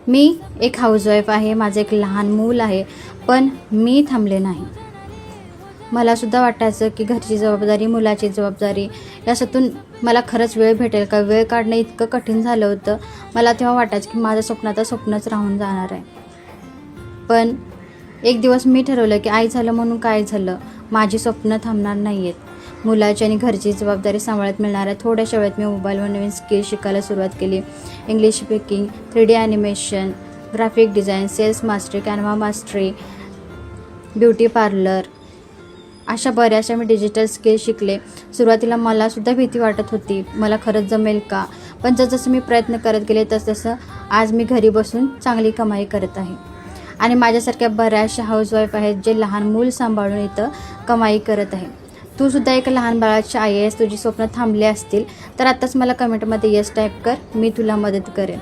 मी एक हाऊसवाईफ आहे, माझं एक लहान मूल आहे, पण मी थांबले नाही. मलासुद्धा वाटायचं की घरची जबाबदारी, मुलाची जबाबदारी याच्यातून मला खरंच वेळ भेटेल का? वेळ काढणं इतकं कठीण झालं होतं. मला तेव्हा वाटायचं की माझं स्वप्न आता स्वप्नच राहून जाणार आहे. पण एक दिवस मी ठरवलं की आई झालं म्हणून काय झालं, माझी स्वप्न थांबणार नाही आहेत. मुलाची आणि घरची जबाबदारी सांभाळत मिळणाऱ्या थोड्याशा वेळात मी मोबाईलवर नवीन स्किल शिकायला सुरुवात केली. English speaking, 3D animation, graphic design, sales mastery, Canva mastery, beauty parlour अशा बऱ्याचशा मी डिजिटल स्किल शिकले. सुरुवातीला मलासुद्धा भीती वाटत होती, मला खरंच जमेल का? पण जसजसं मी प्रयत्न करत गेले तसतसं आज मी घरी बसून चांगली कमाई करत आहे. आणि माझ्यासारख्या बऱ्याचशा हाऊसवाईफ आहेत जे लहान मूल सांभाळून इथं कमाई करत आहे. तू सुद्धा एक लहान बाळाची आई आहेस, तुझी स्वप्न थांबली असतील तर आत्ताच मला कमेंटमध्ये येस टाईप कर, मी तुला मदत करेन.